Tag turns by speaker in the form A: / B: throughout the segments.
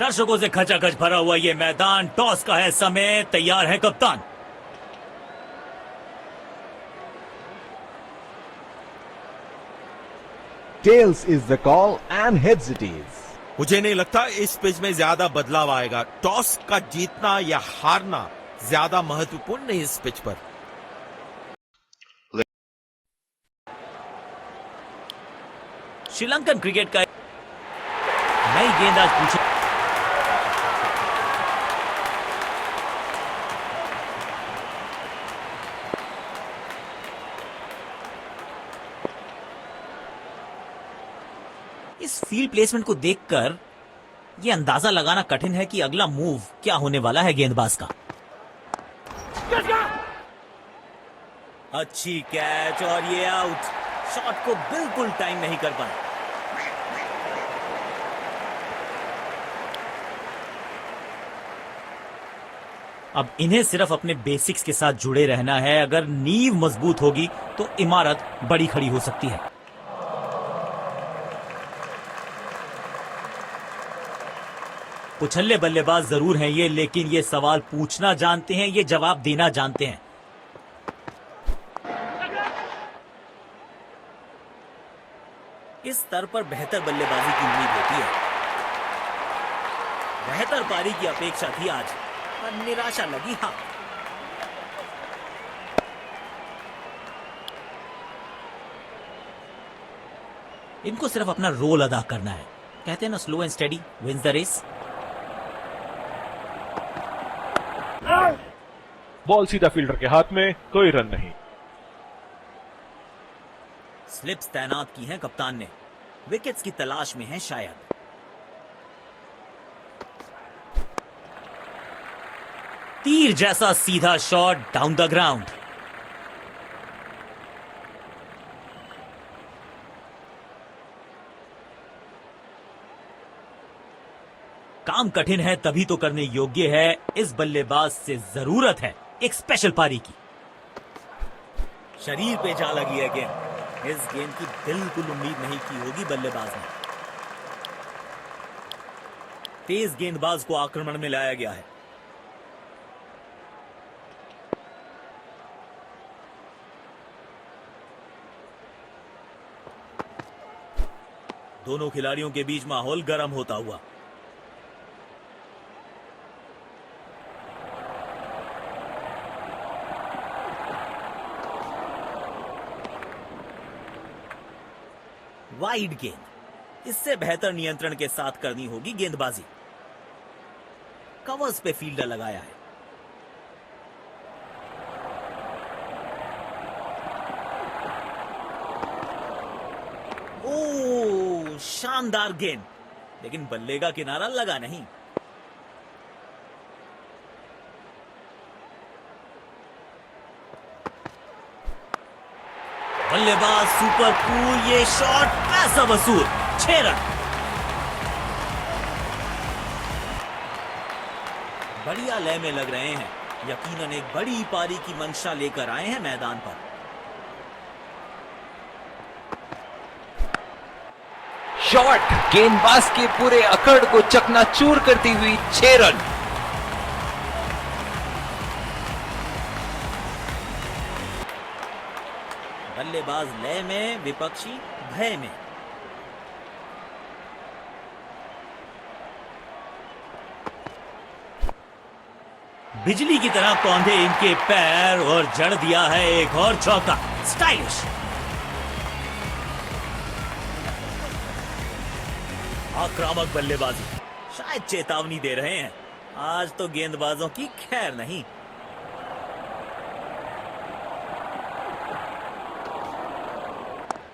A: दर्शकों से खचाखच भरा हुआ ये मैदान, टॉस का है समय, तैयार है कप्तान।
B: Tails is the call and heads it is.
C: मुझे नहीं लगता इस पिच में ज्यादा बदलाव आएगा। टॉस का जीतना या हारना ज्यादा महत्वपूर्ण नहीं इस पिच पर।
A: श्रीलंकन क्रिकेट का नई गेंदबाज पूछे। इस फील्ड प्लेसमेंट को देखकर यह अंदाजा लगाना कठिन है कि अगला मूव क्या होने वाला है गेंदबाज का। अच्छी कैच और ये आउट। शॉट को बिल्कुल टाइम नहीं कर पाए। अब इन्हें सिर्फ अपने बेसिक्स के साथ जुड़े रहना है। अगर नींव मजबूत होगी तो इमारत बड़ी खड़ी हो सकती है। उछल्ले बल्लेबाज जरूर हैं ये, लेकिन ये सवाल पूछना जानते हैं, ये जवाब देना जानते हैं। इस स्तर पर बेहतर बल्लेबाजी की उम्मीद होती है। बेहतर पारी की अपेक्षा थी आज, पर निराशा लगी। हाँ, इनको सिर्फ अपना रोल अदा करना है। कहते हैं ना, slow and steady wins the race.
D: Ball सीधा फील्डर के हाथ में, कोई रन नहीं।
A: स्लिप्स तैनात की हैं कप्तान ने। विकेट्स की तलाश में हैं शायद। तीर जैसा सीधा शॉट डाउन द ग्राउंड। काम कठिन है तभी तो करने योग्य है। इस बल्लेबाज से जरूरत है एक स्पेशल पारी की। शरीर पे जा लगी है गेंद। इस गेंद की बिल्कुल उम्मीद नहीं की होगी बल्लेबाज ने। तेज गेंदबाज को आक्रमण में लाया गया है। दोनों खिलाड़ियों के बीच माहौल गर्म होता हुआ। वाइड गेंद, इससे बेहतर नियंत्रण के साथ करनी होगी गेंदबाजी। कवर्स पे फील्डर लगाया है। ओ, शानदार गेंद, लेकिन बल्ले का किनारा लगा नहीं। बल्लेबाज सुपर कूल, ये शॉट पैसा वसूल। 6 रन। बढ़िया लय में लग रहे हैं। यकीनन एक बड़ी पारी की मंशा लेकर आए हैं मैदान पर।
E: शॉट गेंदबाज के पूरे अकड़ को चकनाचूर करती हुई 6 रन।
A: बल्लेबाज लय में, विपक्षी भय में। बिजली की तरह कौंधे इनके पैर और जड़ दिया है एक और चौका। स्टाइलिश। आक्रामक बल्लेबाजी, शायद चेतावनी दे रहे हैं। आज तो गेंदबाजों की खैर नहीं।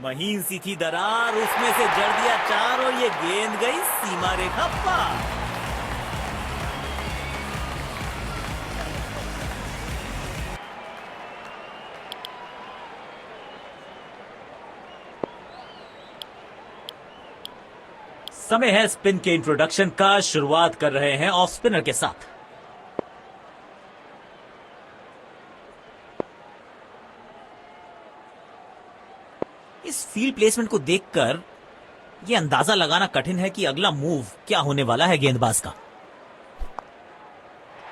A: महीन सी थी दरार, उसमें से जड़ दिया 4 और ये गेंद गई सीमा रेखा पार। समय है स्पिन के इंट्रोडक्शन का। शुरुआत कर रहे हैं ऑफ स्पिनर के साथ। इस फील्ड प्लेसमेंट को देखकर ये अंदाजा लगाना कठिन है कि अगला मूव क्या होने वाला है गेंदबाज का।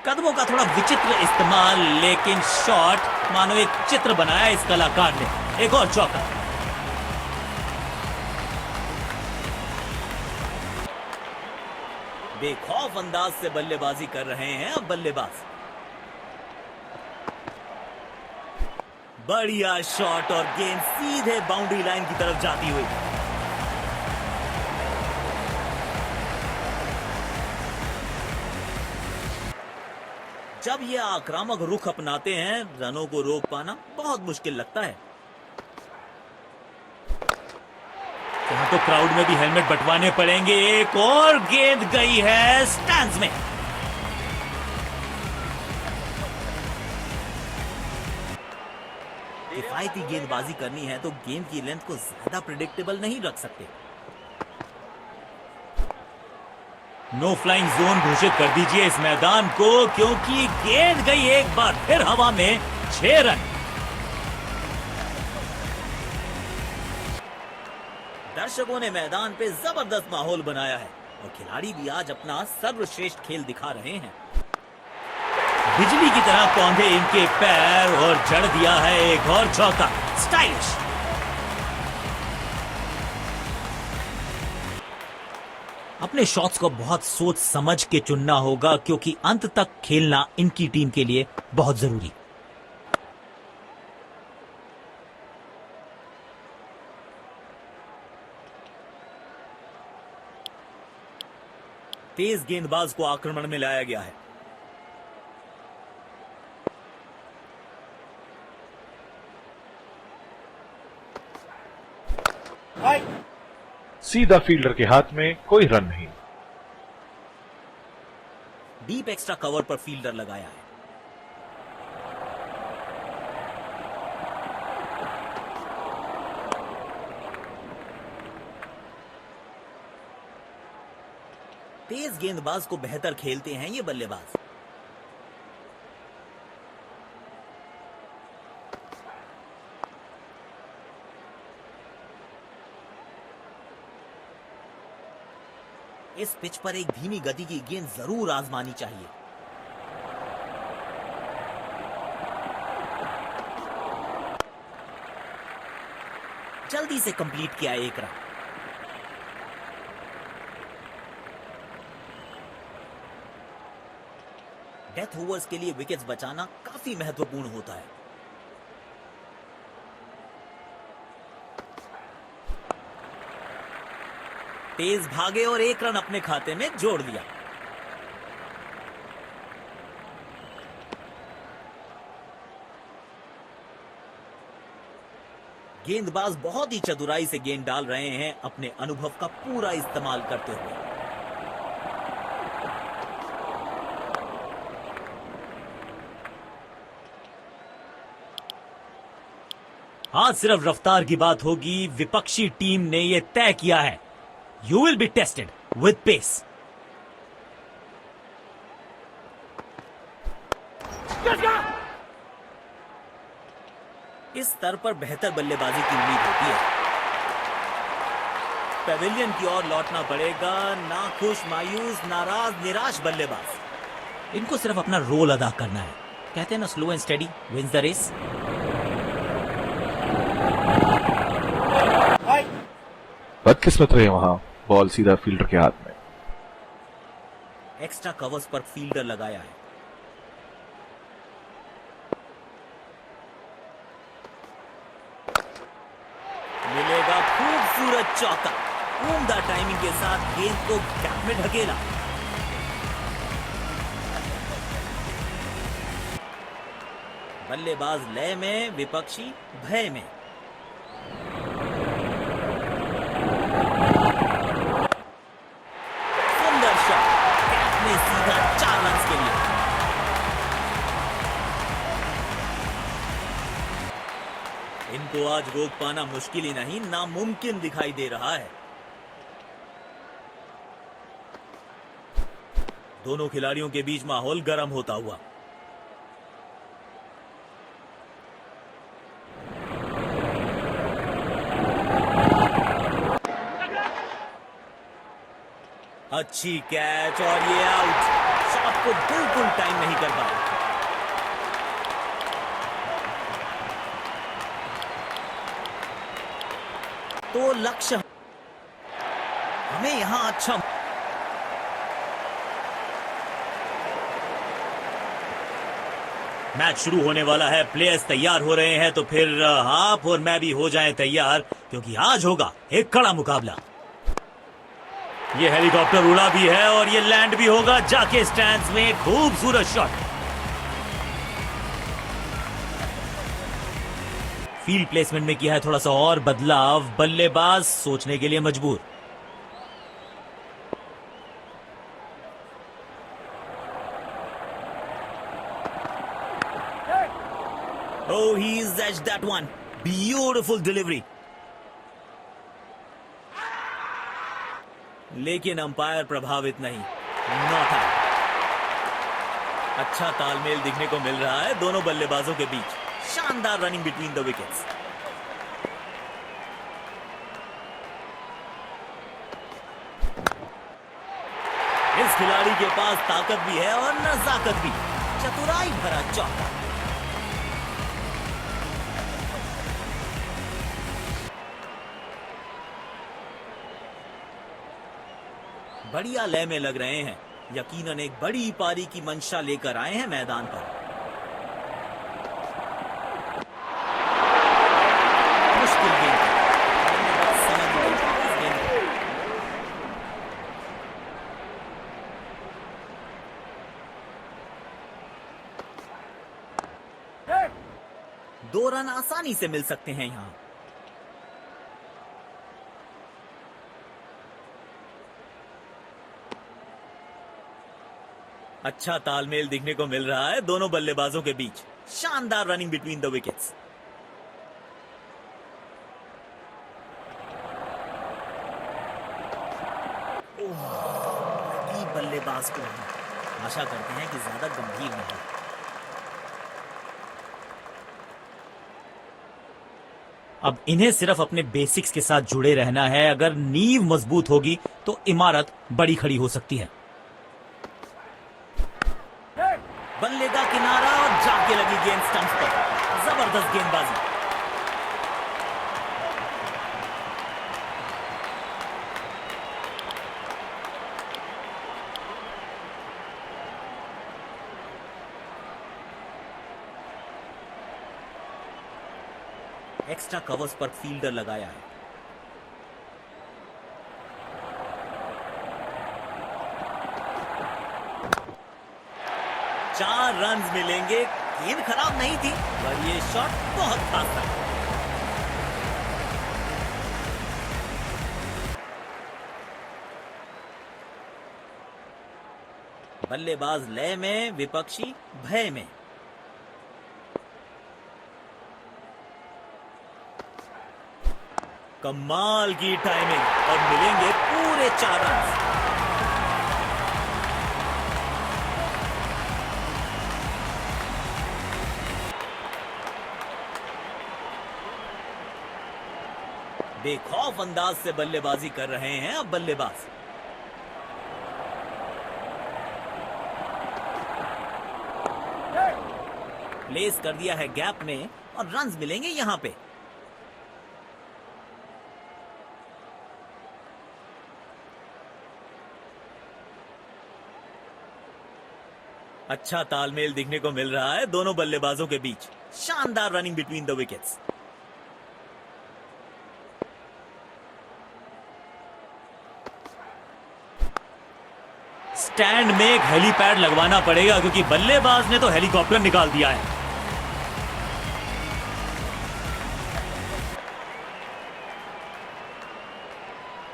A: कदमों का थोड़ा विचित्र इस्तेमाल, लेकिन शॉट मानो एक चित्र बनाया इस कलाकार ने। एक और चौका। बेखौफ अंदाज से बल्लेबाजी कर रहे हैं अब बल्लेबाज। बढ़िया शॉट और गेंद सीधे बाउंड्री लाइन की तरफ जाती हुई। जब ये आक्रामक रुख अपनाते हैं, रनों को रोक पाना बहुत मुश्किल लगता है। यहां तो क्राउड में भी हेलमेट बंटवाने पड़ेंगे। एक और गेंद गई है स्टैंड्स में। किफायती गेंदबाजी करनी है तो गेंद की लेंथ को ज्यादा प्रिडिक्टेबल नहीं रख सकते। नो फ्लाइंग जोन घोषित कर दीजिए इस मैदान को, क्योंकि गेंद गई एक बार फिर हवा में। 6 रन। दर्शकों ने मैदान पे जबरदस्त माहौल बनाया है और खिलाड़ी भी आज अपना सर्वश्रेष्ठ खेल दिखा रहे हैं। बिजली की तरह कौंधे इनके पैर और जड़ दिया है एक और चौका। स्टाइलिश। अपने शॉट्स को बहुत सोच समझ के चुनना होगा, क्योंकि अंत तक खेलना इनकी टीम के लिए बहुत जरूरी। तेज गेंदबाज को आक्रमण में लाया गया है।
D: सीधा फील्डर के हाथ में, कोई रन नहीं।
A: डीप एक्स्ट्रा कवर पर फील्डर लगाया है। तेज गेंदबाज को बेहतर खेलते हैं ये बल्लेबाज। इस पिच पर एक धीमी गति की गेंद जरूर आजमानी चाहिए। जल्दी से कंप्लीट किया एक रन। डेथ ओवर्स के लिए विकेट्स बचाना काफी महत्वपूर्ण होता है। तेज भागे और एक रन अपने खाते में जोड़ लिया। गेंदबाज बहुत ही चतुराई से गेंद डाल रहे हैं, अपने अनुभव का पूरा इस्तेमाल करते हुए। आज सिर्फ रफ्तार की बात होगी। विपक्षी टीम ने यह तय किया है, you will be tested with pace. इस स्तर पर बेहतर बल्लेबाजी की उम्मीद होती है। पेविलियन की ओर लौटना पड़ेगा। नाखुश, मायूस, नाराज, निराश बल्लेबाज। इनको सिर्फ अपना रोल अदा करना है। कहते हैं ना, slow and steady wins the race.
D: बदकिस्मत रहे वहां, बॉल सीधा फील्डर के हाथ में।
A: एक्स्ट्रा कवर्स पर फील्डर लगाया है। मिलेगा खूबसूरत चौका। उम्दा टाइमिंग के साथ गेंद को गैप में ढकेला। बल्लेबाज लय में, विपक्षी भय में। सुंदर शॉट, गैप में सीधा 4 रन के लिए। इनको आज रोक पाना मुश्किल ही नहीं, नामुमकिन दिखाई दे रहा है। दोनों खिलाड़ियों के बीच माहौल गर्म होता हुआ। अच्छी कैच और ये आउट। शॉट को बिल्कुल टाइम नहीं कर पाया। तो लक्ष्य हमें यहां अच्छा मैच शुरू होने वाला है। प्लेयर्स तैयार हो रहे हैं, तो फिर आप और मैं भी हो जाएं तैयार, क्योंकि आज होगा एक कड़ा मुकाबला। ये हेलीकॉप्टर उड़ा भी है और ये लैंड भी होगा जाके स्टैंड्स में। खूबसूरत शॉट। फील्ड प्लेसमेंट में किया है थोड़ा सा और बदलाव। बल्लेबाज सोचने के लिए मजबूर। Oh, he's edged that one. Beautiful delivery. लेकिन अंपायर प्रभावित नहीं। Not out. अच्छा तालमेल दिखने को मिल रहा है दोनों बल्लेबाजों के बीच। शानदार रनिंग बिटवीन द विकेट्स। इस खिलाड़ी के पास ताकत भी है और नजाकत भी। चतुराई भरा चौका। बढ़िया लय में लग रहे हैं। यकीनन एक बड़ी पारी की मंशा लेकर आए हैं मैदान पर। मुश्किल गेंद। दो रन आसानी से मिल सकते हैं यहां। अच्छा तालमेल दिखने को मिल रहा है दोनों बल्लेबाजों के बीच। शानदार रनिंग बिटवीन द विकेट्स। बल्लेबाज को आशा करते हैं कि ज्यादा गंभीर नहीं। अब इन्हें सिर्फ अपने बेसिक्स के साथ जुड़े रहना है। अगर नींव मजबूत होगी तो इमारत बड़ी खड़ी हो सकती है। बल्ले का किनारा और जाके लगी गेंद स्टंप्स पर। जबरदस्त गेंदबाजी। एक्स्ट्रा कवर्स पर फील्डर लगाया है। चार रन मिलेंगे। गेंद खराब नहीं थी, पर ये शॉट बहुत खास था। बल्लेबाज लय में, विपक्षी भय में। कमाल की टाइमिंग और मिलेंगे पूरे 4 रन। बेखौफ अंदाज से बल्लेबाजी कर रहे हैं अब बल्लेबाज। प्लेस कर दिया है गैप में और रन्स मिलेंगे यहां पे। अच्छा तालमेल दिखने को मिल रहा है दोनों बल्लेबाजों के बीच। शानदार running between the wickets. Stand में एक हेलीपैड लगवाना पड़ेगा, क्योंकि बल्लेबाज ने तो हेलीकॉप्टर निकाल दिया है।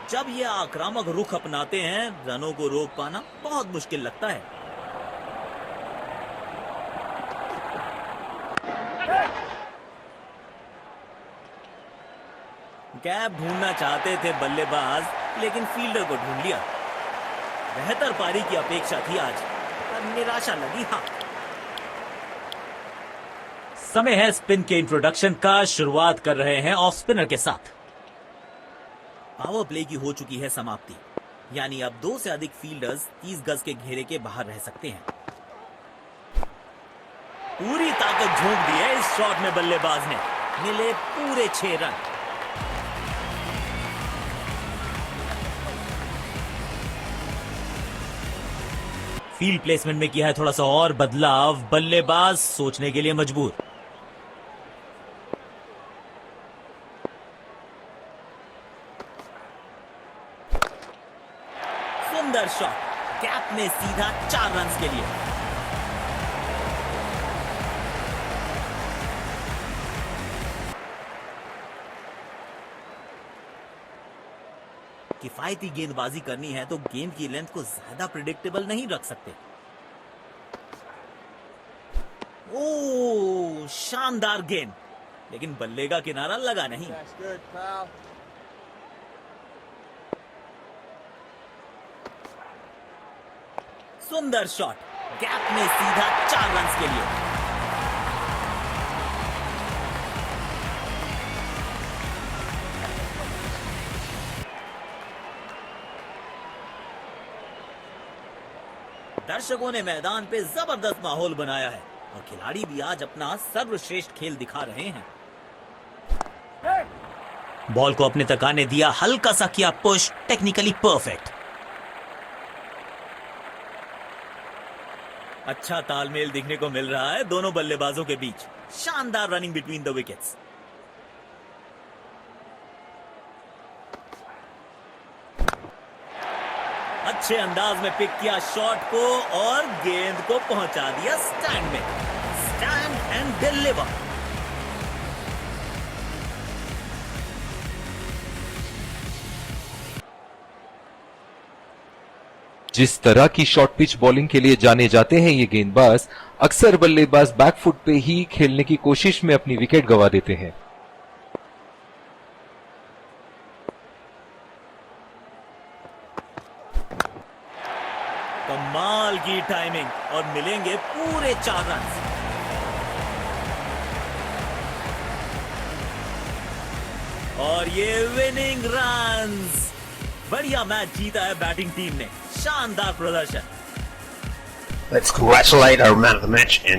A: जब ये आक्रामक रुख अपनाते हैं, रनों को रोक पाना बहुत मुश्किल लगता है। गैप ढूंढना चाहते थे बल्लेबाज, लेकिन फील्डर को ढूंढ लिया। बेहतर पारी की अपेक्षा थी आज, पर निराशा लगी। हाँ, समय है स्पिन के इंट्रोडक्शन का। शुरुआत कर रहे हैं ऑफ स्पिनर के साथ। पावर प्ले की हो चुकी है समाप्ति। यानी अब 2 से अधिक फील्डर्स 30 गज के घेरे के बाहर रह सकते हैं। पूरी ताकत झोंक दी है इस शॉट में बल्लेबाज ने, मिले पूरे 6 रन। फील्ड प्लेसमेंट में किया है थोड़ा सा और बदलाव, बल्लेबाज सोचने के लिए मजबूर। सुंदर शॉट, गैप में सीधा 4 रन के लिए। किफायती गेंदबाजी करनी है तो गेंद की लेंथ को ज्यादा प्रिडिक्टेबल नहीं रख सकते। ओ, शानदार गेंद, लेकिन बल्ले का किनारा लगा नहीं। सुंदर शॉट, गैप में सीधा 4 रन के लिए। दर्शकों ने मैदान पे जबरदस्त माहौल बनाया है और खिलाड़ी भी आज अपना सर्वश्रेष्ठ खेल दिखा रहे हैं। बॉल को अपने तक आने दिया, हल्का सा किया पुश, टेक्निकली परफेक्ट। अच्छा तालमेल दिखने को मिल रहा है दोनों बल्लेबाजों के बीच। शानदार रनिंग बिटवीन द विकेट्स। अच्छे अंदाज में पिक किया शॉट को और गेंद को पहुंचा दिया स्टैंड में। Stand and deliver.
E: जिस तरह की शॉर्ट पिच बॉलिंग के लिए जाने जाते हैं ये गेंदबाज, अक्सर बल्लेबाज बैकफुट पे ही खेलने की कोशिश में अपनी विकेट गंवा देते हैं।
A: कमाल की टाइमिंग और मिलेंगे पूरे 4 रन। और ये विनिंग रन्स। बढ़िया मैच जीता है बैटिंग टीम ने, शानदार प्रदर्शन।
F: Let's congratulate our man of the match and